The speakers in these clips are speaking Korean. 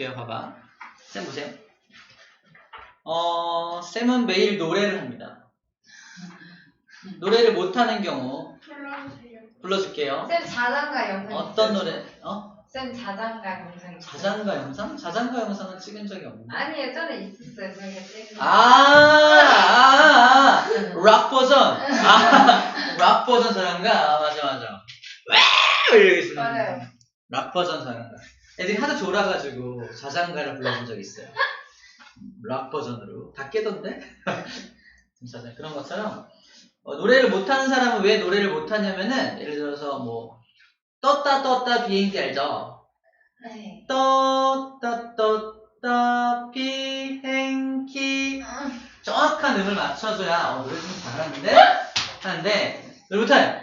불러줄게요. 봐봐. 쌤 보세요. 쌤은 매일 노래를 합니다. 노래를 못하는 경우 불러줄게요. 쌤 자장가 영상 어떤 있어요? 노래? 쌤 자장가 영상 있어요? 자장가 영상? 자장가 영상은 찍은 적이 없는데. 아니 예전에 있었어요. 저희가 찍은 락 버전. 락 버전 자장가. 맞아. 왜 이러고 있어. 맞아요. 락 버전 자장가. 애들이 하도 졸아가지고 자장가를 불러본 적 있어요. 락 버전으로. 다 깨던데? 진짜 그런 것처럼 노래를 못하는 사람은 왜 노래를 못하냐면은 예를 들어서 뭐 떴다 비행기 알죠? 네. 떴다 비행기 정확한 음을 맞춰줘야 노래 좀 잘하는데 노래 못해.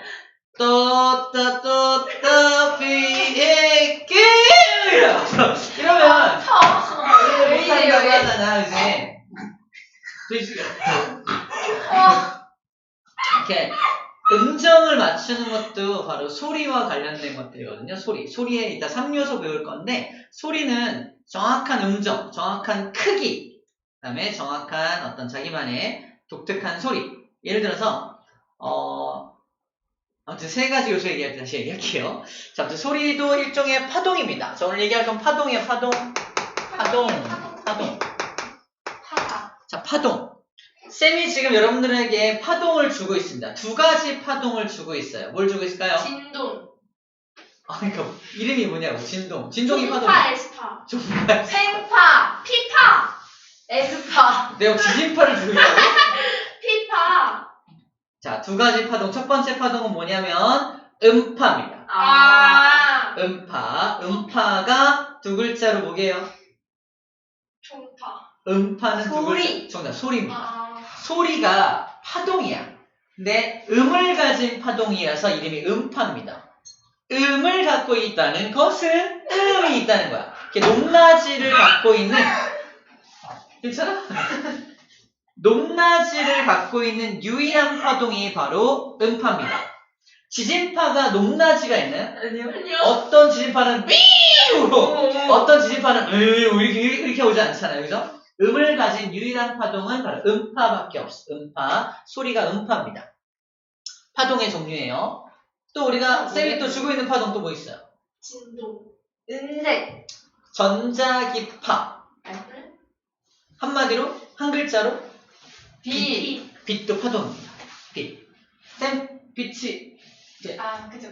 떴다 비행기 이러면 노래 못한다고 하잖아, 그치? 이렇게 음정을 맞추는 것도 바로 소리와 관련된 것들이거든요. 소리에 이따 3요소 배울 건데 소리는 정확한 음정, 정확한 크기, 그 다음에 정확한 어떤 자기만의 독특한 소리. 예를 들어서 아무튼 세 가지 요소 얘기할 때 다시 얘기할게요. 자, 아무튼 소리도 일종의 파동입니다. 자, 오늘 얘기할 건 파동이에요. 파동. 자, 파동. 쌤이 지금 여러분들에게 파동을 주고 있습니다. 두 가지 파동을 주고 있어요. 뭘 주고 있을까요? 진동. 그러니까 이름이 뭐냐고. 진동이 파동. 종파, 에스파. 정말. 생파, 피파. 에스파. 내가 지진파를 주고 있다고? 피파. 자, 두 가지 파동. 첫 번째 파동은 뭐냐면 음파입니다. 음파가 두 글자로 뭐게요? 종파. 음파는 두 소리. 글자. 정답, 소리입니다. 소리가 파동이야. 근데 음을 가진 파동이라서 이름이 음파입니다. 음을 갖고 있다는 것은 음이 있다는 거야. 이렇게 높낮이를 갖고 있는 괜찮아? 높낮이를 갖고 있는 유일한 파동이 바로 음파입니다. 지진파가 높낮이가 있나요? 아니요. 어떤 지진파는 위로 어떤 지진파는 이렇게 오지 않잖아요. 그죠? 음을 가진 유일한 파동은 바로 음파밖에 없어. 음파. 소리가 음파입니다. 파동의 종류예요. 또 우리가 쌤이 또 주고 있는 파동 또 뭐 있어요? 진동. 은색. 전자기파. 한마디로 한 글자로 빛. 빛도 파동입니다. 빛. 쌤 빛이 이제 그죠.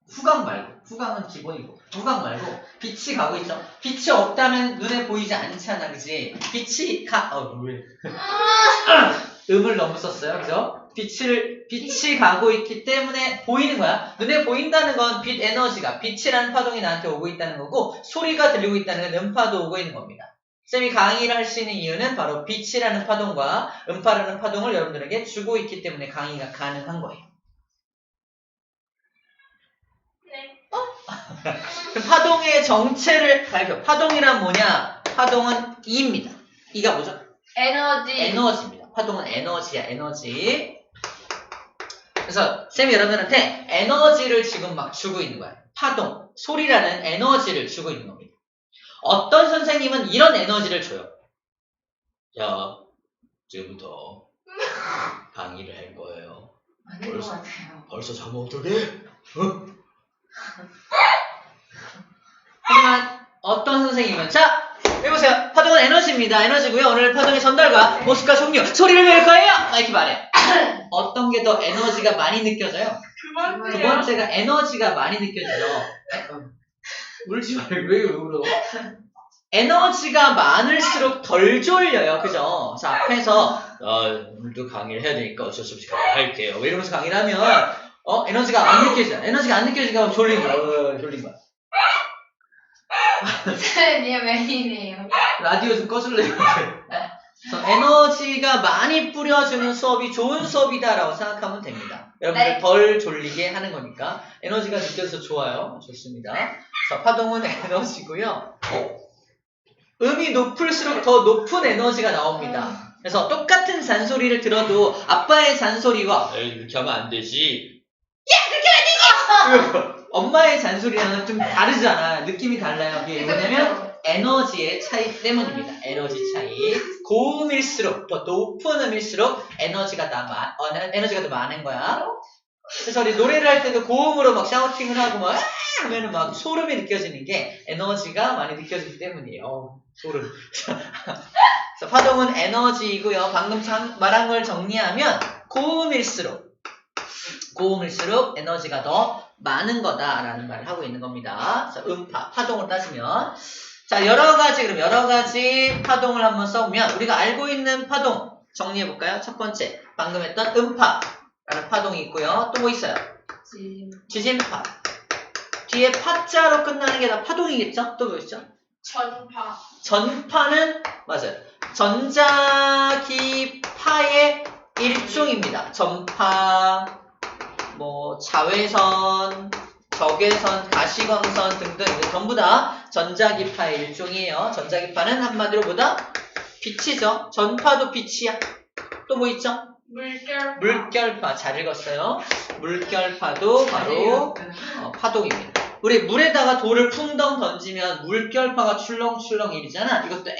후광 말고, 후광은 기본이고, 후광 말고, 빛이 가고 있죠? 빛이 없다면 눈에 보이지 않잖아, 그지? 빛이 왜? 음을 너무 썼어요, 그죠? 빛이 가고 있기 때문에 보이는 거야. 눈에 보인다는 건 빛 에너지가, 빛이라는 파동이 나한테 오고 있다는 거고, 소리가 들리고 있다는 건 음파도 오고 있는 겁니다. 쌤이 강의를 할 수 있는 이유는 바로 빛이라는 파동과 음파라는 파동을 여러분들에게 주고 있기 때문에 강의가 가능한 거예요. 파동의 정체를 발표. 파동이란 뭐냐? 파동은 E입니다. E가 뭐죠? 에너지입니다. 파동은 에너지야, 에너지. 그래서 쌤이 여러분들한테 에너지를 지금 막 주고 있는 거야. 파동, 소리라는 에너지를 주고 있는 겁니다. 어떤 선생님은 이런 에너지를 줘요. 야, 지금부터 강의를 할 거예요. 아닌 것 같아요. 벌써 잠못 들게? 하지만 어떤 선생님은 자, 여기 보세요. 파동은 에너지입니다. 에너지고요. 오늘 파동의 전달과 모습과 종류, 소리를 배울 거예요. 이렇게 말해요. 어떤 게 더 에너지가 많이 느껴져요? 두 번째가 에너지가 많이 느껴지죠. 울지 말고 왜 울어? 에너지가 많을수록 덜 졸려요. 그죠? 자, 앞에서 오늘도 강의를 해야 되니까 어쩔 수 없이 할게요. 이러면서 강의를 하면 에너지가 안 느껴져. 에너지가 안 느껴지니까 졸린 거야. 졸린 거야. 쌤이 메인이에요. 라디오 좀 꺼줄래요? 그래서 에너지가 많이 뿌려주는 수업이 좋은 수업이다라고 생각하면 됩니다. 여러분들 네. 덜 졸리게 하는 거니까 에너지가 느껴져서 좋아요. 좋습니다. 자, 파동은 에너지고요. 음이 높을수록 더 높은 에너지가 나옵니다. 그래서 똑같은 잔소리를 들어도 아빠의 잔소리와 이렇게 하면 안 되지. 야, 그렇게 하면 안 되지! 엄마의 잔소리랑은 좀 다르잖아. 느낌이 달라요. 이게 뭐냐면 에너지의 차이 때문입니다. 에너지 차이. 고음일수록, 더 높은 음일수록 에너지가 더 많은 거야. 그래서 우리 노래를 할 때도 고음으로 막 샤우팅을 하고 막 하면은 막 소름이 느껴지는 게 에너지가 많이 느껴지기 때문이에요. 소름. 그래서 파동은 에너지이고요. 방금 말한 걸 정리하면 고음일수록 에너지가 더 많은 거다라는 말을 하고 있는 겁니다. 그래서 음파, 파동을 따지면. 자, 여러 가지 파동을 한번 써보면 우리가 알고 있는 파동 정리해볼까요? 첫 번째, 방금 했던 음파라는 파동이 있고요. 또 뭐 있어요? 지진파. 뒤에 파자로 끝나는 게 다 파동이겠죠? 또 뭐 있죠? 전파. 전파는 맞아요. 전자기파의 일종입니다. 전파, 뭐 자외선, 적외선, 가시광선 등등 이게 전부 다 전자기파의 일종이에요. 전자기파는 한마디로 보다 빛이죠. 전파도 빛이야. 또 뭐 있죠? 물결파. 물결파. 잘 읽었어요. 물결파도 바로 파동입니다. 우리 물에다가 돌을 풍덩 던지면 물결파가 출렁출렁 일이잖아. 이것도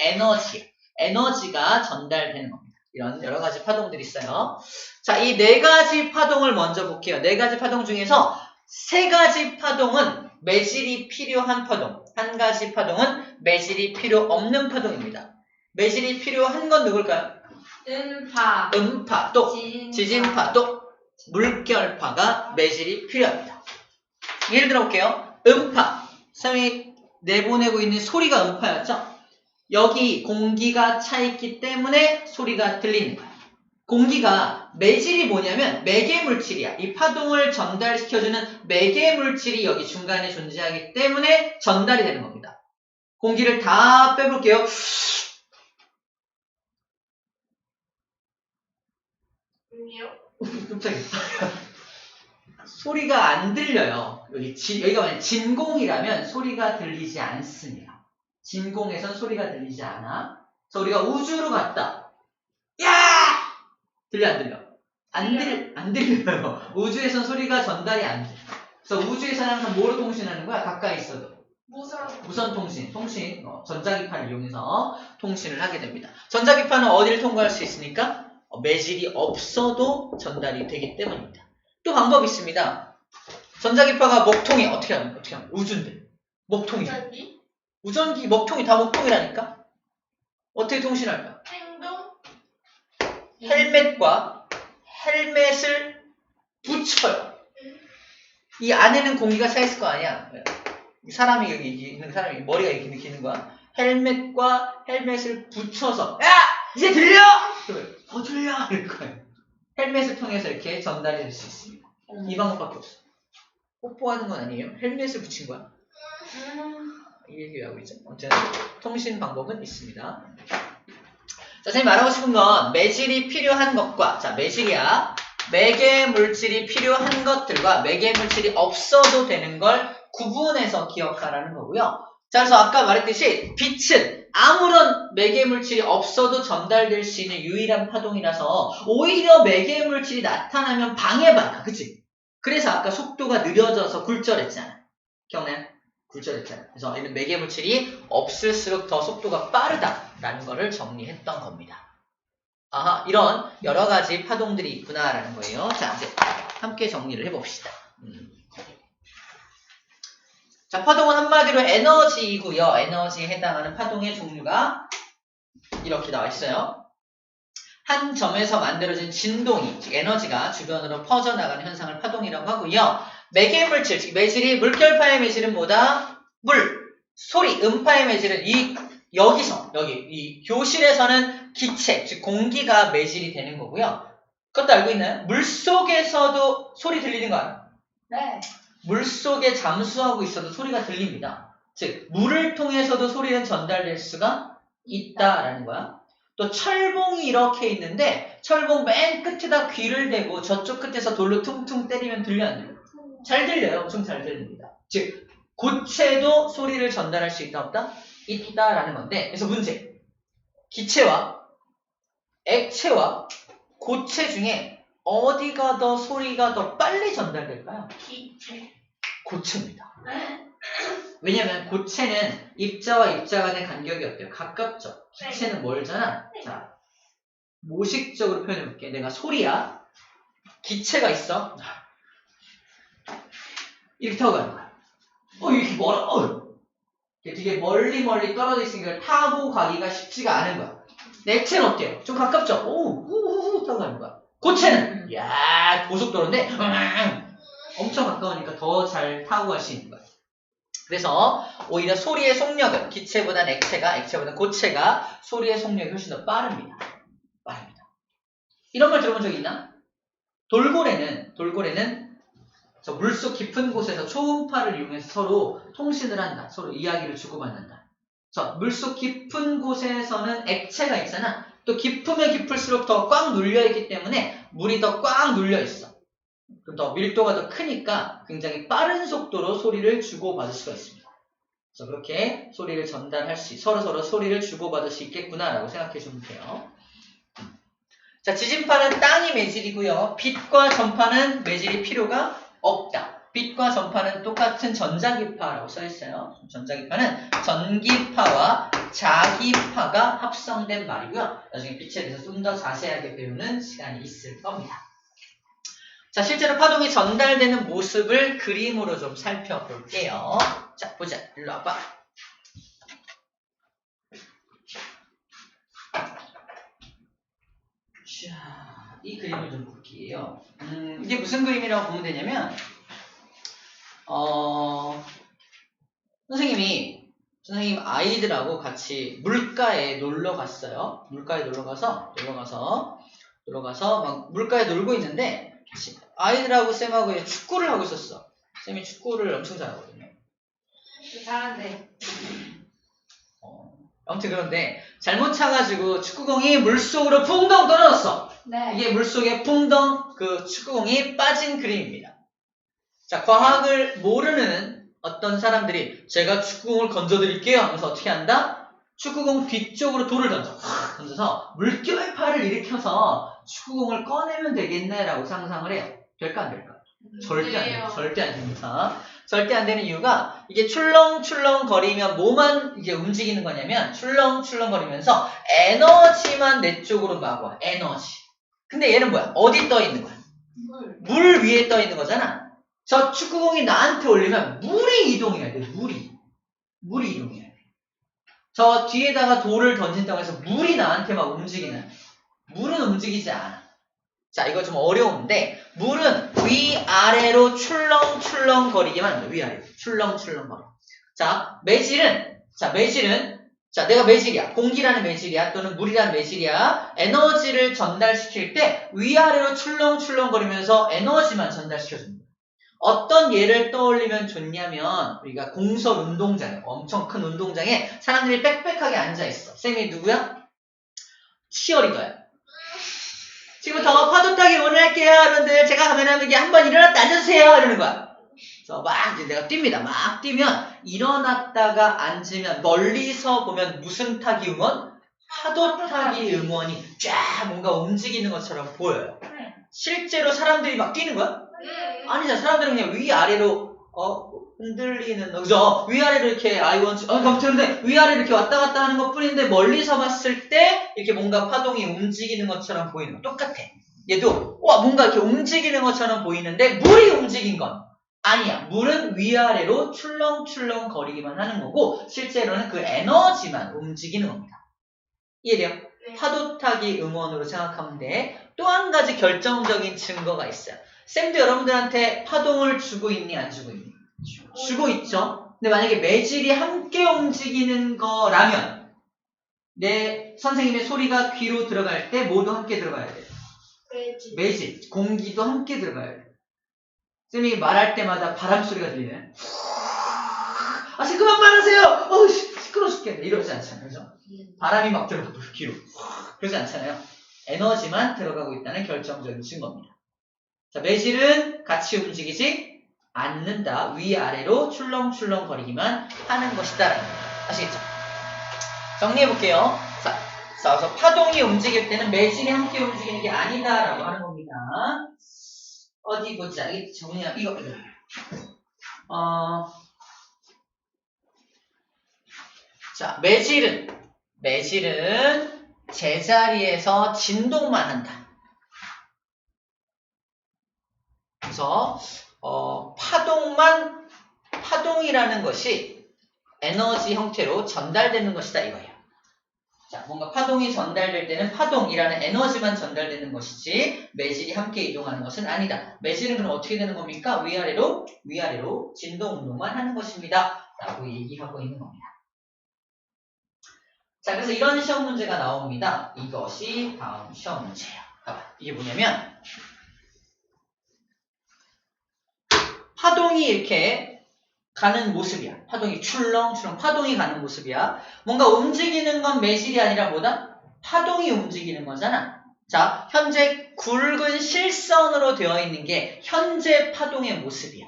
에너지가 전달되는 겁니다. 이런 여러 가지 파동들이 있어요. 자, 이 네 가지 파동을 먼저 볼게요. 네 가지 파동 중에서 세 가지 파동은 매질이 필요한 파동, 한 가지 파동은 매질이 필요 없는 파동입니다. 매질이 필요한 건 누굴까요? 음파, 또 지진파, 또 물결파가 매질이 필요합니다. 예를 들어 볼게요. 음파, 사람이 내보내고 있는 소리가 음파였죠? 여기 공기가 차있기 때문에 소리가 들리는 거야. 공기가 매질이 뭐냐면 매개물질이야. 이 파동을 전달시켜주는 매개물질이 여기 중간에 존재하기 때문에 전달이 되는 겁니다. 공기를 다 빼볼게요. 깜짝이야. 소리가 안 들려요. 여기가 만약 진공이라면 소리가 들리지 않습니다. 진공에선 소리가 들리지 않아. 그래서 우리가 우주로 갔다. 야! 들려 안 들려? 안 들려요. 우주에선 소리가 전달이 안 돼. 그래서 우주에서는 항상 뭐로 통신하는 거야? 가까이 있어도. 무선 통신, 전자기파를 이용해서 통신을 하게 됩니다. 전자기파는 어디를 통과할 수 있으니까? 매질이 없어도 전달이 되기 때문입니다. 또 방법이 있습니다. 전자기파가 먹통이 어떻게 하면 우주인데 먹통이. 우전기 먹통이 다 먹통이라니까? 어떻게 통신할까? 행동. 헬멧을 붙여요. 이 안에는 공기가 차 있을 거 아니야. 사람이 여기 있는 사람이 머리가 이렇게 기는 거야. 헬멧을 붙여서 야! 이제 들려! 그러면 들려! 이럴 거예요. 헬멧을 통해서 이렇게 전달이 될 수 있습니다. 이 방법밖에 없어. 뽀뽀하는 건 아니에요. 헬멧을 붙인 거야. 이 얘기하고 있죠. 어쨌든 통신 방법은 있습니다. 자, 선생님 말하고 싶은 건 매질이 필요한 것과, 자, 매질이야. 매개물질이 필요한 것들과 매개물질이 없어도 되는 걸 구분해서 기억하라는 거고요. 자, 그래서 아까 말했듯이 빛은 아무런 매개물질이 없어도 전달될 수 있는 유일한 파동이라서 오히려 매개물질이 나타나면 방해받아. 그치? 그래서 아까 속도가 느려져서 굴절했잖아. 기억나요? 굴절했잖아. 그래서 이는 매개물질이 없을수록 더 속도가 빠르다라는 거를 정리했던 겁니다. 아하, 이런 여러 가지 파동들이 있구나라는 거예요. 자, 이제 함께 정리를 해봅시다. 자, 파동은 한마디로 에너지이고요. 에너지에 해당하는 파동의 종류가 이렇게 나와 있어요. 한 점에서 만들어진 진동이, 즉 에너지가 주변으로 퍼져나가는 현상을 파동이라고 하고요. 매개물질, 즉 매질이 물결파의 매질은 뭐다? 소리, 음파의 매질은 여기 이 교실에서는 기체, 즉 공기가 매질이 되는 거고요. 그것도 알고 있나요? 물속에서도 소리 들리는 거 알아요? 네. 물속에 잠수하고 있어도 소리가 들립니다. 즉 물을 통해서도 소리는 전달될 수가 있다라는 거야. 또 철봉이 이렇게 있는데 철봉 맨 끝에다 귀를 대고 저쪽 끝에서 돌로 퉁퉁 때리면 들려 안 들려? 잘 들려요. 엄청 잘 들립니다. 즉 고체도 소리를 전달할 수 있다 없다? 있다라는 건데, 그래서 문제. 기체와 액체와 고체 중에 어디가 더 소리가 더 빨리 전달될까요? 기체. 고체입니다. 왜냐면 고체는 입자와 입자 간의 간격이 어때요? 가깝죠. 기체는 멀잖아. 자, 모식적으로 표현해볼게. 내가 소리야. 기체가 있어. 이렇게 타고 가는 거야. 이렇게 멀어. 되게 멀리 떨어져 있으니까 타고 가기가 쉽지가 않은 거야. 액체는 어때요? 좀 가깝죠? 후후후 타고 가는 거야. 고체는 고속도로인데 엄청 가까우니까 더 잘 타고 갈 수 있는 거야. 그래서 오히려 소리의 속력은 기체보단 액체보단 고체가 소리의 속력이 훨씬 더 빠릅니다. 이런 걸 들어본 적 있나? 돌고래는 저 물속 깊은 곳에서 초음파를 이용해서 서로 통신을 한다. 서로 이야기를 주고받는다. 저 물속 깊은 곳에서는 액체가 있잖아. 또 깊으면 깊을수록 더 꽉 눌려있기 때문에 물이 더 꽉 눌려있어. 그럼 더 밀도가 더 크니까 굉장히 빠른 속도로 소리를 주고받을 수가 있습니다. 그래서 그렇게 소리를 전달할 수, 서로 소리를 주고받을 수 있겠구나라고 생각해 주면 돼요. 자, 지진파는 땅이 매질이고요. 빛과 전파는 매질이 필요가 없다. 빛과 전파는 똑같은 전자기파라고 써있어요. 전자기파는 전기파와 자기파가 합성된 말이고요. 나중에 빛에 대해서 좀 더 자세하게 배우는 시간이 있을 겁니다. 자, 실제로 파동이 전달되는 모습을 그림으로 좀 살펴볼게요. 자, 보자. 일로 와봐. 자, 이 그림을 좀 볼게요. 이게 무슨 그림이라고 보면 되냐면, 선생님 아이들하고 같이 물가에 놀러 갔어요. 물가에 놀러 가서 막 물가에 놀고 있는데, 아이들하고 쌤하고 축구를 하고 있었어. 쌤이 축구를 엄청 잘하거든요. 잘한대. 아무튼 그런데 잘못 차가지고 축구공이 물속으로 풍덩 떨어졌어. 네. 이게 물속에 풍덩 그 축구공이 빠진 그림입니다. 자, 과학을 모르는 어떤 사람들이 제가 축구공을 건져드릴게요 하면서 어떻게 한다? 축구공 뒤쪽으로 돌을 던져서 물결파를 일으켜서 축구공을 꺼내면 되겠네라고 상상을 해요. 될까 안 될까? 절대 안 돼요. 절대 안 됩니다. 절대 안 되는 이유가 이게 출렁출렁 거리면 뭐만 이게 움직이는 거냐면 출렁출렁 거리면서 에너지만 내 쪽으로 막 와. 에너지. 근데 얘는 뭐야? 어디 떠 있는 거야? 물 위에 떠 있는 거잖아. 저 축구공이 나한테 올리면 물이 이동해야 돼. 물이 이동해야 돼. 저 뒤에다가 돌을 던진다고 해서 물이 나한테 막 움직이는. 물은 움직이지 않아. 자, 이거 좀 어려운데 물은 위아래로 출렁출렁 거리기만 합니다. 위아래로 출렁출렁 거리. 자, 매질은 내가 매질이야. 공기라는 매질이야. 또는 물이라는 매질이야. 에너지를 전달시킬 때 위아래로 출렁출렁 거리면서 에너지만 전달시켜줍니다. 어떤 예를 떠올리면 좋냐면 우리가 공설 운동장에 엄청 큰 운동장에 사람들이 빽빽하게 앉아있어. 쌤이 누구야? 치어리더야. 지금부터 파도 타기 오늘 할게요. 여러분들 제가 하면 이게 한번 일어났다 앉아주세요. 이러는 거야. 그래서 막 이제 내가 뜁니다. 막 뛰면 일어났다가 앉으면 멀리서 보면 무슨 타기 응원? 파도 타기 응원이 쫙 뭔가 움직이는 것처럼 보여요. 실제로 사람들이 막 뛰는 거야? 아니잖아. 사람들은 그냥 위아래로 흔들리는 그죠? 위아래로 이렇게 그런데 위아래로 이렇게 왔다 갔다 하는 것 뿐인데 멀리서 봤을 때 이렇게 뭔가 파동이 움직이는 것처럼 보이는 거 똑같아. 얘도 뭔가 이렇게 움직이는 것처럼 보이는데 물이 움직인 건 아니야. 물은 위아래로 출렁출렁 거리기만 하는 거고 실제로는 그 에너지만 움직이는 겁니다. 이해돼요? 네. 파도 타기 응원으로 생각하면 돼. 또 한 가지 결정적인 증거가 있어요. 쌤도 여러분들한테 파동을 주고 있니 안 주고 있니? 주고 있죠. 근데 만약에 매질이 함께 움직이는 거라면 내 선생님의 소리가 귀로 들어갈 때 모두 함께 들어가야 돼. 매질, 공기도 함께 들어가야 돼. 쌤이 말할 때마다 바람 소리가 들리네. 그만 말하세요. 시끄러워 죽겠네. 이러지 않잖아요. 그죠? 바람이 막 들어가고 귀로. 그러지 않잖아요. 에너지만 들어가고 있다는 결정적인 증거입니다. 자, 매질은 같이 움직이지 않는다. 위아래로 출렁출렁 거리기만 하는 것이다. 아시겠죠? 정리해볼게요. 자, 그래서 파동이 움직일 때는 매질이 함께 움직이는 게 아니다라고 하는 겁니다. 어디 보자. 정리야. 이거. 자, 매질은 제자리에서 진동만 한다. 그래서 파동이라는 것이 에너지 형태로 전달되는 것이다 이거예요. 자, 뭔가 파동이 전달될 때는 파동이라는 에너지만 전달되는 것이지 매질이 함께 이동하는 것은 아니다. 매질은 그럼 어떻게 되는 겁니까? 위아래로 진동 운동만 하는 것입니다. 라고 얘기하고 있는 겁니다. 자, 그래서 이런 시험 문제가 나옵니다. 이것이 다음 시험 문제예요. 봐봐. 이게 뭐냐면 파동이 이렇게 가는 모습이야. 파동이 출렁출렁 파동이 가는 모습이야. 뭔가 움직이는 건 매질이 아니라 뭐다? 파동이 움직이는 거잖아. 자, 현재 굵은 실선으로 되어 있는 게 현재 파동의 모습이야.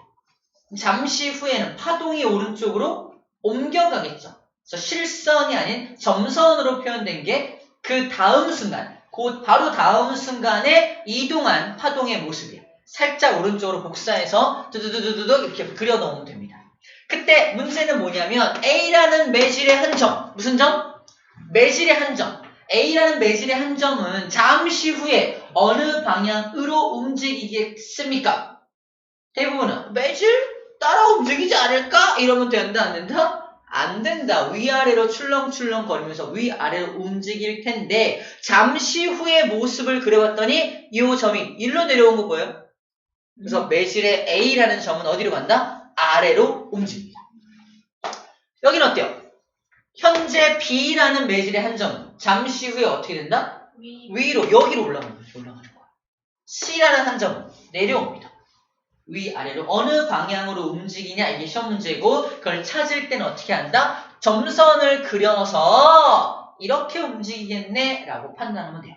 잠시 후에는 파동이 오른쪽으로 옮겨가겠죠. 그래서 실선이 아닌 점선으로 표현된 게 그 다음 순간, 곧 바로 다음 순간에 이동한 파동의 모습이야. 살짝 오른쪽으로 복사해서 두두두두두 이렇게 그려놓으면 됩니다. 그때 문제는 뭐냐면 A라는 매질의 한 점, 무슨 점? 매질의 한 점. A라는 매질의 한 점은 잠시 후에 어느 방향으로 움직이겠습니까? 대부분은 매질 따라 움직이지 않을까? 이러면 된다, 안 된다? 안 된다. 위아래로 출렁출렁 거리면서 위아래로 움직일 텐데 잠시 후의 모습을 그려봤더니 이 점이 일로 내려온 거 보여요? 그래서 매질의 A라는 점은 어디로 간다? 아래로 움직입니다. 여기는 어때요? 현재 B라는 매질의 한 점은 잠시 후에 어떻게 된다? 위로, 여기로 올라가는 거야. C라는 한 점은 내려옵니다. 위아래로 어느 방향으로 움직이냐 이게 시험 문제고 그걸 찾을 때는 어떻게 한다? 점선을 그려서 이렇게 움직이겠네 라고 판단하면 돼요.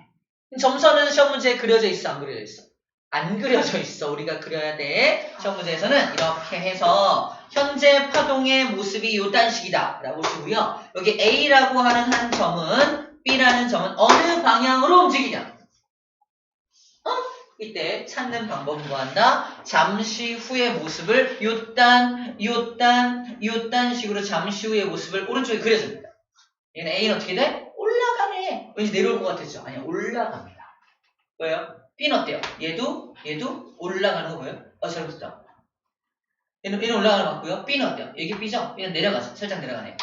점선은 시험 문제에 그려져 있어? 안 그려져 있어? 안 그려져 있어. 우리가 그려야 돼. 시험 문제에서는 이렇게 해서 현재 파동의 모습이 요딴식이다 라고 주고요. 여기 A라고 하는 한 점은 B라는 점은 어느 방향으로 움직이냐? 이때 찾는 방법은 뭐한다? 잠시 후의 모습을 요딴 식으로 잠시 후의 모습을 오른쪽에 그려줍니다. 얘는 A는 어떻게 돼? 올라가네. 왠지 내려올 것 같았죠? 아니야, 올라갑니다. 왜요? B는 어때요? 얘도 올라가는 거 보여요? 잘못했다. 얘는 올라가는 거 같고요. B는 어때요? 여기 B죠? B는 내려가죠. 살짝 내려가네요.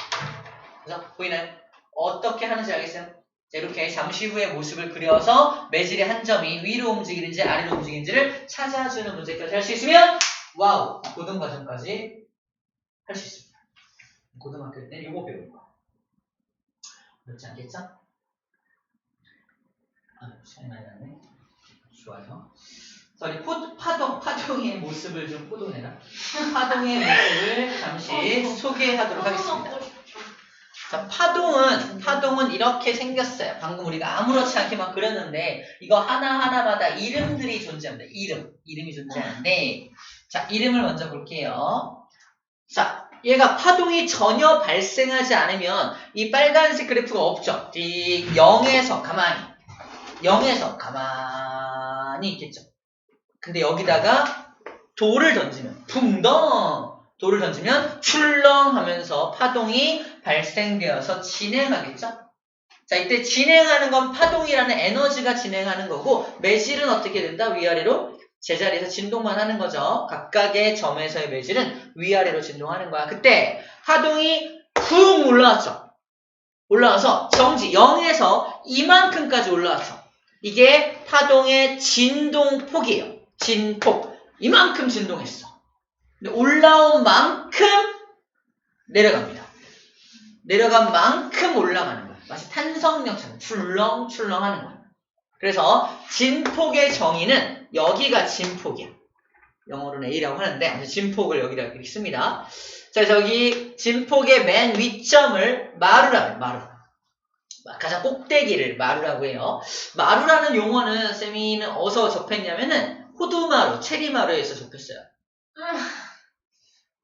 그래서 보이나요? 어떻게 하는지 알겠어요? 자, 이렇게 잠시 후의 모습을 그려서 매질의 한 점이 위로 움직이는지 아래로 움직이는지를 찾아주는 문제까지 할 수 있으면 와우! 고등과정까지 할 수 있습니다. 고등학교 때는 이거 배우는 거야. 그렇지 않겠죠? 시간이 많이 났네. 좋아요. 파동의 모습을 좀 포도내라. 파동의 모습을 잠시 소개하도록 하겠습니다. 자, 파동은 이렇게 생겼어요. 방금 우리가 아무렇지 않게 막 그렸는데 이거 하나하나마다 이름들이 존재합니다. 이름이 존재하는데 자, 이름을 먼저 볼게요. 자, 얘가 파동이 전혀 발생하지 않으면 이 빨간색 그래프가 없죠. 0에서 가만히 있겠죠. 근데 여기다가 돌을 던지면 돌을 던지면 출렁하면서 파동이 발생되어서 진행하겠죠? 자, 이때 진행하는 건 파동이라는 에너지가 진행하는 거고 매질은 어떻게 된다? 위아래로 제자리에서 진동만 하는 거죠. 각각의 점에서의 매질은 위아래로 진동하는 거야. 그때 파동이 쿵 올라왔죠. 올라와서 정지 0에서 이만큼까지 올라왔죠. 이게 파동의 진동폭이에요. 진폭. 이만큼 진동했어. 근데 올라온 만큼 내려갑니다. 내려간 만큼 올라가는 거야. 마치 탄성력처럼 출렁출렁 하는 거야. 그래서 진폭의 정의는 여기가 진폭이야. 영어로는 A라고 하는데 진폭을 여기다 이렇게 씁니다. 자, 저기 진폭의 맨 위점을 마루라고 해요. 가장 꼭대기를 마루라고 해요. 마루라는 용어는 쌤이는 어디서 접했냐면은 호두마루, 체리마루에서 접했어요.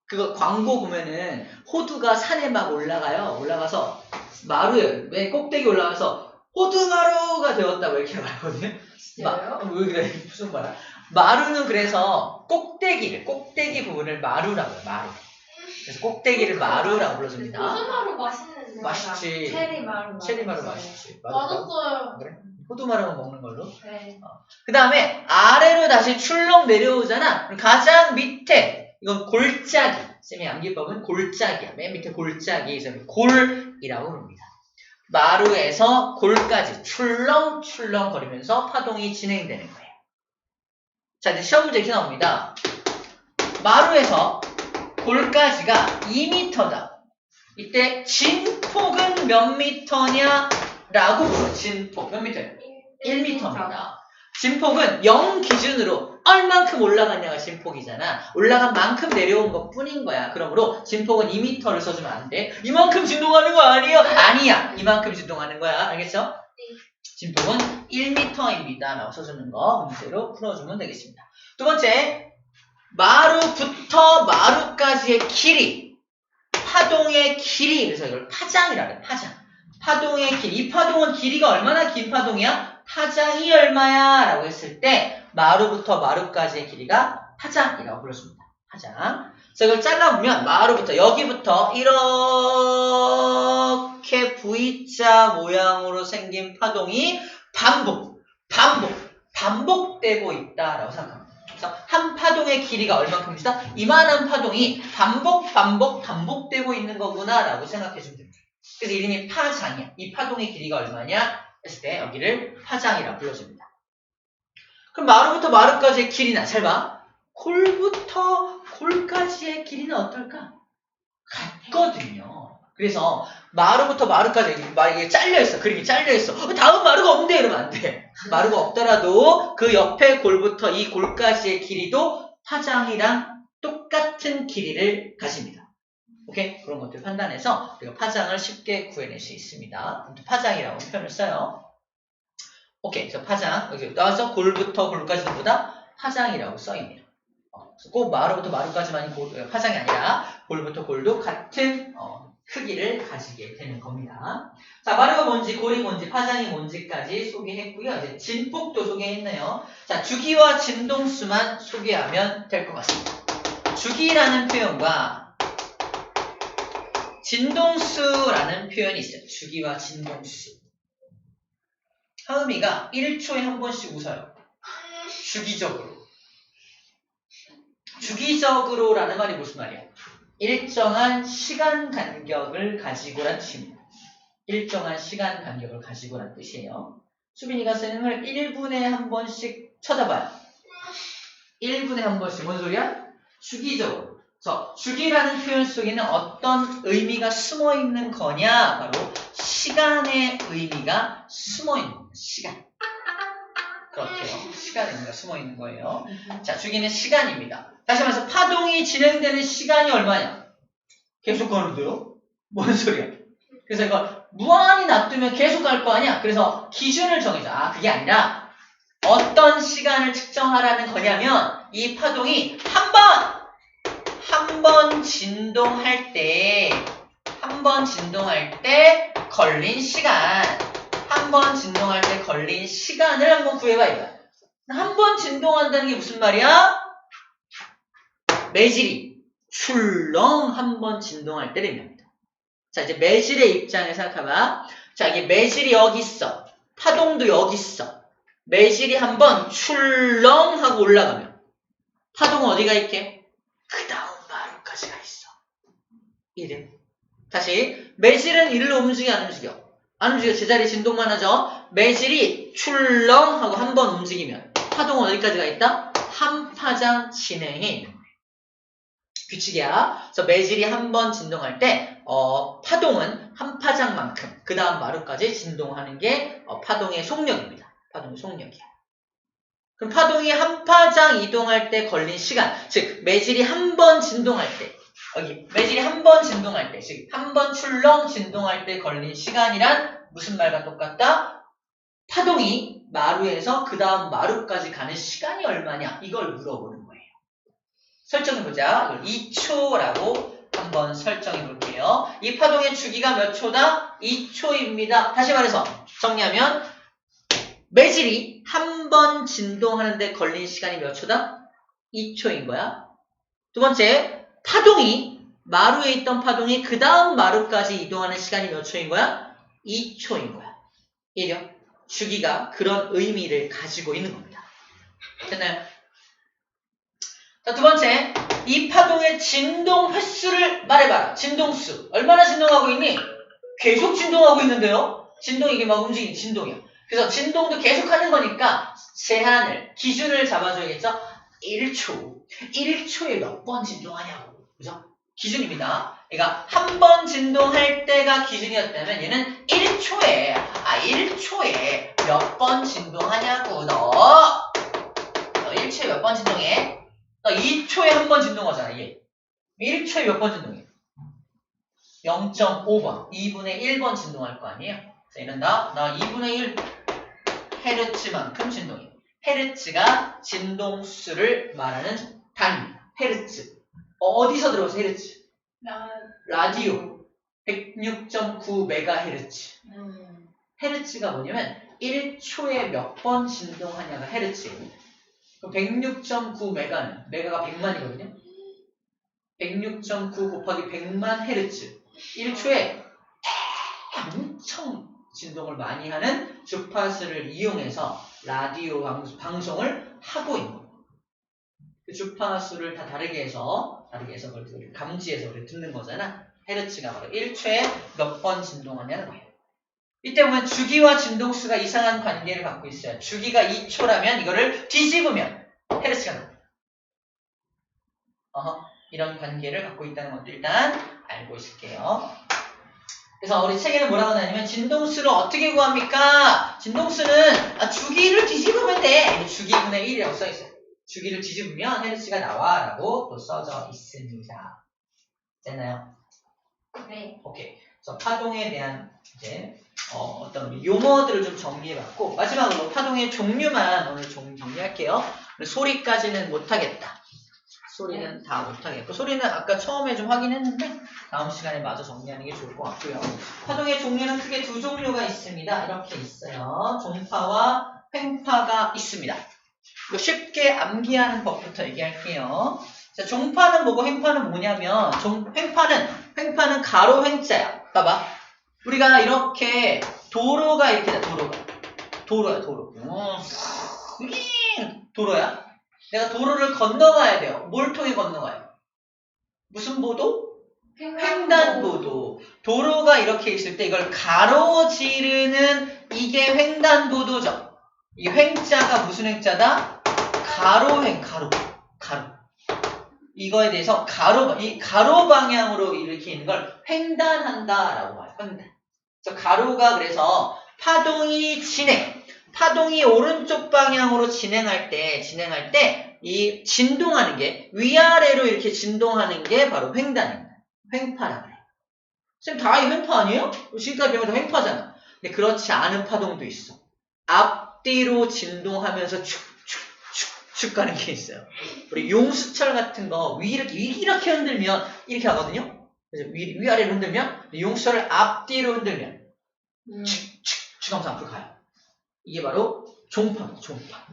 그거 광고 보면은 호두가 산에 막 올라가요. 올라가서 마루에 맨 꼭대기 올라가서 호두마루가 되었다고 이렇게 말하거든요. 왜 그래? 무슨 말이야? 마루는 그래서 꼭대기 부분을 마루라고 해요. 마루. 그래서 꼭대기를 마루라고 불러줍니다. 호두마루 맛있는데. 맛있지. 체리마루. 체리마루 맛있지. 맛없다? 맛없어요. 그래? 호두마루만 먹는 걸로. 네. 그 다음에 아래로 다시 출렁 내려오잖아. 그럼 가장 밑에 이건 골짜기. 쌤의 암기법은 골짜기야. 맨 밑에 골짜기. 그래서 골이라고 부릅니다. 마루에서 골까지 출렁출렁 거리면서 파동이 진행되는 거예요. 자, 이제 시험 문제 이렇게 나옵니다. 마루에서 골까지가 2m다. 이때 진폭은 몇 미터냐? 라고 물어. 진폭 몇 미터예요? 1m입니다. 진폭은 0 기준으로 얼만큼 올라갔냐가 진폭이잖아. 올라간 만큼 내려온 것 뿐인 거야. 그러므로 진폭은 2m를 써주면 안 돼. 이만큼 진동하는 거 아니에요? 아니야. 이만큼 진동하는 거야. 알겠죠? 진폭은 1m입니다. 라고 써주는 거 문제로 풀어주면 되겠습니다. 두 번째, 마루부터 마루까지의 길이, 파동의 길이, 그래서 이걸 파장이라 그래. 파동의 길. 이 파동은 길이가 얼마나 긴 파동이야? 파장이 얼마야? 라고 했을 때 마루부터 마루까지의 길이가 파장이라고 불러줍니다. 파장. 그래서 이걸 잘라보면 마루부터 여기부터 이렇게 V자 모양으로 생긴 파동이 반복되고 있다라고 생각합니다. 그래서 한 파동의 길이가 얼만큼이다? 이만한 파동이 반복되고 있는 거구나 라고 생각해주면 됩니다. 그래서 이름이 파장이야. 이 파동의 길이가 얼마냐? 했을 때 여기를 파장이라고 불러줍니다. 그럼 마루부터 마루까지의 길이나 잘 봐. 골부터 골까지의 길이는 어떨까? 같거든요. 그래서 마루부터 마루까지 이게 잘려있어. 그림이 잘려있어. 다음 마루가 없는데 이러면 안 돼. 마루가 없더라도 그 옆에 골부터 이 골까지의 길이도 파장이랑 똑같은 길이를 가집니다. 오케이? 그런 것들 판단해서 우리가 파장을 쉽게 구해낼 수 있습니다. 파장이라고 표현을 써요. 오케이. 그래서 파장. 여기 나와서 골부터 골까지는 보다 파장이라고 써있네요. 꼭 마루부터 마루까지만이 파장이 아니라 골부터 골도 같은 크기를 가지게 되는 겁니다. 자, 마루가 뭔지, 골이 뭔지, 파장이 뭔지까지 소개했고요. 이제 진폭도 소개했네요. 자, 주기와 진동수만 소개하면 될 것 같습니다. 주기라는 표현과 진동수라는 표현이 있어요. 주기와 진동수. 하은이가 1초에 한 번씩 웃어요. 주기적으로. 주기적으로라는 말이 무슨 말이야? 일정한 시간 간격을 가지고란 뜻입니다. 일정한 시간 간격을 가지고란 뜻이에요. 수빈이가 쓰는 걸 1분에 한 번씩 쳐다봐요. 1분에 한 번씩. 뭔 소리야? 주기적으로. 그래서 주기라는 표현 속에는 어떤 의미가 숨어 있는 거냐? 바로 시간의 의미가 숨어 있는 거예요. 시간. 그렇게요. 시간의 의미가 숨어 있는 거예요. 자, 주기는 시간입니다. 다시 말해서 파동이 진행되는 시간이 얼마냐? 계속 가는데요? 뭔 소리야? 그래서 이걸 무한히 놔두면 계속 갈 거 아니야? 그래서 기준을 정해줘. 아, 그게 아니라 어떤 시간을 측정하라는 거냐면 이 파동이 한 번 진동할 때 걸린 시간, 한 번 진동할 때 걸린 시간을 한번 구해봐 이거야. 한 번 진동한다는 게 무슨 말이야? 매질이 출렁 한 번 진동할 때를 의미합니다. 자, 이제 매질의 입장에 생각해봐. 자, 이게 매질이 여기 있어. 파동도 여기 있어. 매질이 한 번 출렁 하고 올라가면 파동은 어디가 있게? 그 다음 마루까지 가 있어. 이래. 다시 매질은 일로 움직여 안 움직여? 안 움직여. 제자리 진동만 하죠. 매질이 출렁 하고 한 번 움직이면 파동은 어디까지 가 있다? 한 파장 진행해 있는 거예요. 규칙이야. 그래서 매질이 한 번 진동할 때 파동은 한 파장만큼 그 다음 마루까지 진동하는 게 파동의 속력입니다. 파동의 속력이야. 그럼 파동이 한 파장 이동할 때 걸린 시간, 즉 매질이 한 번 진동할 때, 여기 매질이 한 번 진동할 때, 즉 한 번 출렁 진동할 때 걸린 시간이란 무슨 말과 똑같다? 파동이 마루에서 그 다음 마루까지 가는 시간이 얼마냐? 이걸 물어보는 거예요. 설정해보자. 이걸 2초라고 한번 설정해볼게요. 이 파동의 주기가 몇 초다? 2초입니다. 다시 말해서 정리하면 매질이 한 번 진동하는데 걸린 시간이 몇 초다? 2초인 거야. 두 번째, 파동이 마루에 있던 파동이 그 다음 마루까지 이동하는 시간이 몇 초인 거야? 2초인 거야. 이해죠? 주기가 그런 의미를 가지고 있는 겁니다. 됐나요? 자, 두 번째, 이 파동의 진동 횟수를 말해봐라. 진동수. 얼마나 진동하고 있니? 계속 진동하고 있는데요? 진동이 이게 막 움직이는 진동이야. 그래서 진동도 계속 하는 거니까 제한을, 기준을 잡아줘야겠죠? 1초에 몇 번 진동하냐고. 그죠? 기준입니다. 그러니까 한 번 진동할 때가 기준이었다면 얘는 1초에 몇 번 진동하냐고. 너 1초에 몇 번 진동해? 너 2초에 한 번 진동하잖아. 얘 1초에 몇 번 진동해? 0.5번 2분의 1번 진동할 거 아니에요? 그래서 얘는 나 2분의 1 헤르츠만큼 진동해. 헤르츠가 진동수를 말하는 단위입니다. 헤르츠. 어디서 들어오세요? 헤르츠? 라디오 106.9MHz. 헤르츠가 뭐냐면 1초에 몇 번 진동하냐가 헤르츠예요. 그럼 106.9메가는 메가가 100만이거든요. 106.9 곱하기 100만 헤르츠. 1초에 엄청 진동을 많이 하는 주파수를 이용해서 라디오 방송을 하고 있는 거예요. 그 주파수를 다 다르게 해서 그걸 감지해서 우리 듣는 거잖아. 헤르츠가 바로 1초에 몇 번 진동하냐는 거예요. 이때 보면 주기와 진동수가 이상한 관계를 갖고 있어요. 주기가 2초라면 이거를 뒤집으면 헤르츠가 나옵니다. 이런 관계를 갖고 있다는 것도 일단 알고 있을게요. 그래서 우리 책에는 뭐라고 나냐면 진동수를 어떻게 구합니까? 진동수는 주기를 뒤집으면 돼. 주기분의 1이라고 써있어요. 주기를 뒤집으면 헤르츠가 나와 라고 또 써져 있습니다. 됐나요? 네. 오케이. 그래서 파동에 대한 이제 어떤 용어들을 좀 정리해봤고 마지막으로 파동의 종류만 오늘 정리할게요. 소리까지는 못하겠다. 소리는 다 못하겠고 소리는 아까 처음에 좀 확인했는데 다음 시간에 마저 정리하는 게 좋을 것 같고요. 파동의 종류는 크게 두 종류가 있습니다. 이렇게 있어요. 종파와 횡파가 있습니다. 쉽게 암기하는 법부터 얘기할게요. 자, 종파는 뭐고 횡파는 뭐냐면 횡파는 가로 횡자야. 봐봐. 우리가 이렇게 도로가 이렇게 도로야. 도로야. 내가 도로를 건너가야 돼요. 뭘 통해 건너가요? 무슨 보도? 횡단보도. 도로가 이렇게 있을 때 이걸 가로지르는 이게 횡단보도죠. 이 횡자가 무슨 횡자다? 가로횡, 가로. 이거에 대해서 이 가로 방향으로 이렇게 있는 걸 횡단한다라고 봐요. 횡단. 그래서 가로가 그래서 파동이 오른쪽 방향으로 진행할 때 이 진동하는 게 위아래로 이렇게 진동하는 게 바로 횡단입니다. 횡파라고 해요. 선생님 다 횡파 아니에요? 지금까지 배운 다 횡파잖아. 근데 그렇지 않은 파동도 있어. 앞뒤로 진동하면서 축축축축 가는 게 있어요. 우리 용수철 같은 거 이렇게 흔들면 이렇게 하거든요. 그래서 위아래로 흔들면 용수철을 앞뒤로 흔들면 축축축 하면서 앞으로 가요. 이게 바로 종파입니다. 종파.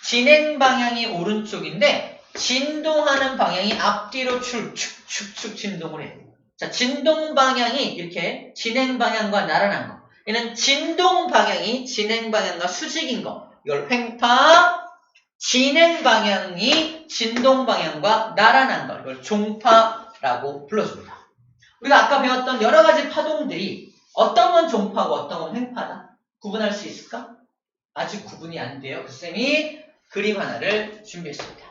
진행 방향이 오른쪽인데 진동하는 방향이 앞뒤로 축축축 진동을 해요. 자, 진동 방향이 이렇게 진행 방향과 나란한 거. 얘는 진동 방향이 진행 방향과 수직인 거. 이걸 횡파. 진행 방향이 진동 방향과 나란한 거. 이걸 종파라고 불러줍니다. 우리가 아까 배웠던 여러 가지 파동들이 어떤 건 종파고 어떤 건 횡파다. 구분할 수 있을까? 아직 구분이 안 돼요. 그 쌤이 그림 하나를 준비했습니다.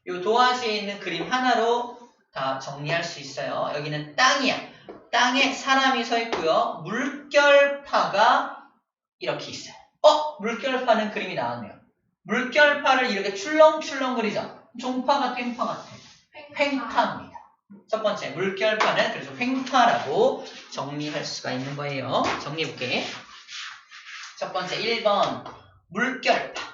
이 도화지에 있는 그림 하나로 다 정리할 수 있어요. 여기는 땅이야. 땅에 사람이 서 있고요. 물결파가 이렇게 있어요. 물결파는 그림이 나왔네요. 물결파를 이렇게 출렁출렁 그리죠. 종파 같아, 횡파 같아? 횡파입니다. 첫 번째, 물결파는 그래서 횡파라고 정리할 수가 있는 거예요. 정리해볼게. 첫 번째, 1번 물결파.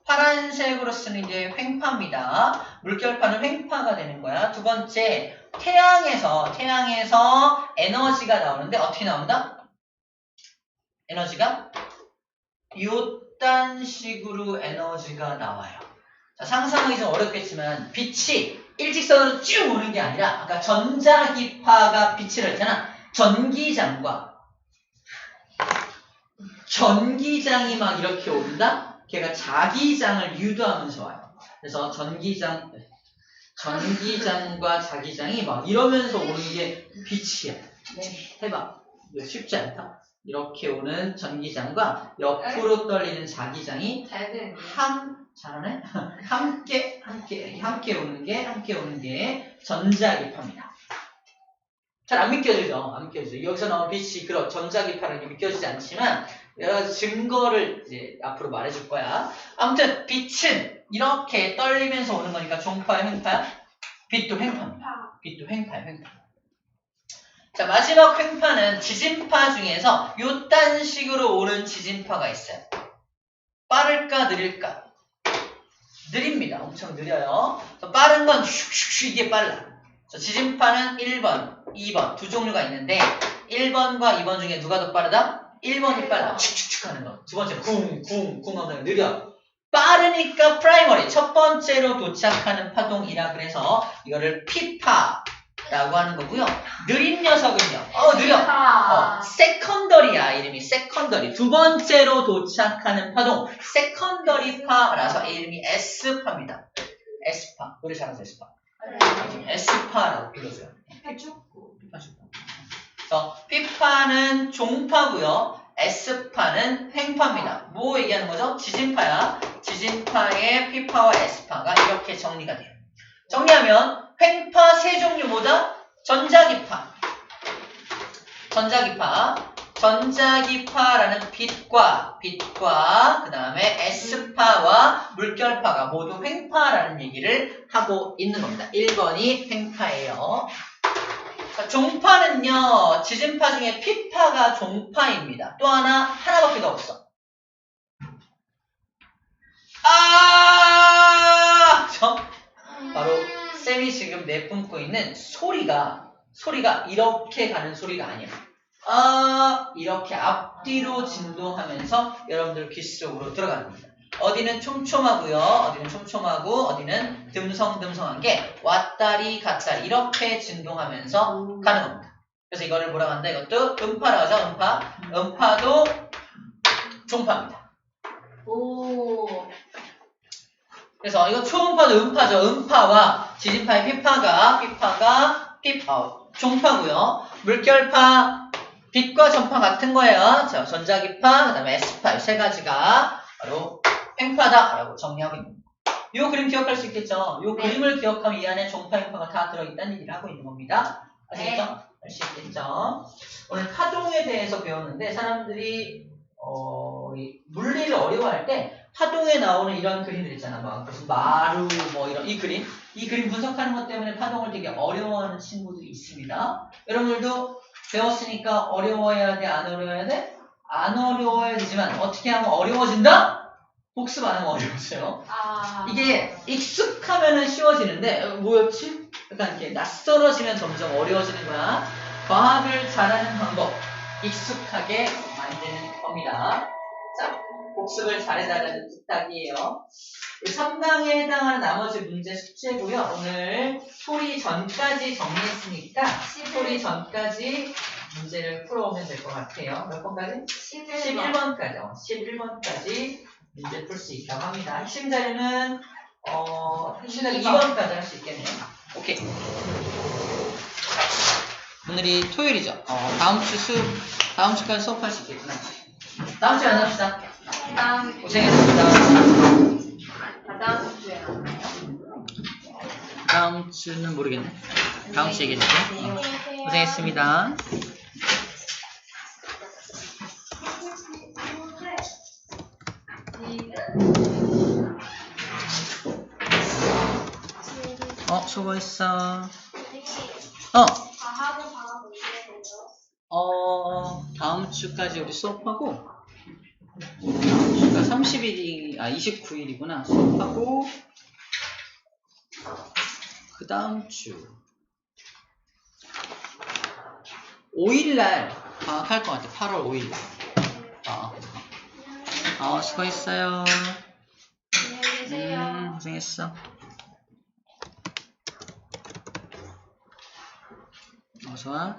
파란색으로 쓰는 게 횡파입니다. 물결파는 횡파가 되는 거야. 두 번째, 태양에서 에너지가 나오는데 어떻게 나온다? 에너지가 요딴 식으로 에너지가 나와요. 자, 상상하기 좀 어렵겠지만 빛이 일직선으로 쭉 오는 게 아니라 아까 전자기파가 빛을 했잖아. 전기장이 막 이렇게 온다? 걔가 자기장을 유도하면서 와요. 그래서 전기장과 자기장이 막 이러면서 오는 게 빛이야. 해봐. 이거 쉽지 않다. 이렇게 오는 전기장과 옆으로 떨리는 자기장이 잘 되네. 잘하네? 함께 오는 게 전자기파입니다. 잘 안 믿겨지죠? 안 믿겨지죠? 여기서 나온 빛이 그런 전자기파라는 게 믿겨지지 않지만 여러 가지 증거를 이제 앞으로 말해줄 거야. 아무튼 빛은 이렇게 떨리면서 오는 거니까 종파야, 횡파야? 빛도 횡파입니다. 빛도 횡파야, 횡파. 자, 마지막 횡파는 지진파 중에서 요딴 식으로 오는 지진파가 있어요. 빠를까, 느릴까? 느립니다. 엄청 느려요. 빠른 건 슉슉슉 이게 빨라. 지진파는 1번, 2번 두 종류가 있는데 1번과 2번 중에 누가 더 빠르다? 1번이 빨라. 축축축 하는 거. 두 번째 쿵쿵쿵 하는 거 느려. 빠르니까 프라이머리 첫 번째로 도착하는 파동이라 그래서 이거를 피파라고 하는 거고요. 느린 녀석은요. 느려. 세컨더리야. 이름이 세컨더리. 두 번째로 도착하는 파동 세컨더리파라서 이름이 S파입니다. S파. 우리 잘하세요. S파. S파라고 불러줘요. 그래서 P파는 종파고요. S파는 횡파입니다. 뭐 얘기하는 거죠? 지진파야. 지진파의 P파와 S파가 이렇게 정리가 돼요. 정리하면 횡파 세 종류 뭐다? 전자기파라는 빛과 그 다음에 S파와 물결파가 모두 횡파라는 얘기를 하고 있는 겁니다. 1번이 횡파예요. 자, 종파는요. 지진파 중에 P파가 종파입니다. 또 하나밖에 더 없어. 바로 쌤이 지금 내뿜고 있는 소리가 이렇게 가는 소리가 아니야. 이렇게 앞뒤로 진동하면서 여러분들 귀 속으로 들어가는 겁니다. 어디는 촘촘하고요. 어디는 듬성듬성한 게 왔다리 갔다리 이렇게 진동하면서 가는 겁니다. 그래서 이거를 뭐라고 한다? 이것도 음파라고 하죠. 음파도 종파입니다. 그래서 이거 초음파도 음파죠. 음파와 지진파의 P파가 종파고요. 물결파 빛과 전파 같은 거예요. 자, 전자기파, 그 다음에 S파 이 세 가지가 바로 횡파다라고 정리하고 있는 겁니다. 이 그림 기억할 수 있겠죠? 이 그림을 기억하면 이 안에 종파, 횡파가 다 들어있다는 얘기를 하고 있는 겁니다. 아시겠죠? 알 수 있겠죠? 오늘 파동에 대해서 배웠는데 사람들이 물리를 어려워할 때 파동에 나오는 이런 그림들 있잖아. 막 무슨 마루 뭐 이런 이 그림 분석하는 것 때문에 파동을 되게 어려워하는 친구들이 있습니다. 여러분들도 배웠으니까 어려워해야 돼? 안 어려워해야 돼? 안 어려워야 되지만 어떻게 하면 어려워진다? 복습 안 하면 어려워져요. 이게 익숙하면은 쉬워지는데 뭐였지? 약간 이렇게 낯설어지면 점점 어려워지는 거야. 과학을 잘하는 방법 익숙하게 만드는 겁니다. 자, 복습을 잘해달라는 부탁이에요. 3강에 해당하는 나머지 문제 숙제고요. 오늘 소리 전까지 정리했으니까 소리 전까지 문제를 풀어오면 될 것 같아요. 몇 번까지? 11번까지. 11번까지 문제 풀 수 있다고 합니다. 핵심 자료는 2번까지 할 수 있겠네요. 오케이. 오늘이 토요일이죠. 다음 주까지 수업할 수 있겠구나. 다음 주에 만납시다. 고생했습니다. 다음 주에 나오나요? 다음 주는 모르겠네. 다음 주에 얘기해줄게. 고생했습니다. 수고했어. 다음 주까지 우리 수업하고, 주가 29일이구나. 수업하고, 그 다음 주, 5일날 방학할 것 같아. 8월 5일날. 수고했어요. 고생했어. 어서와.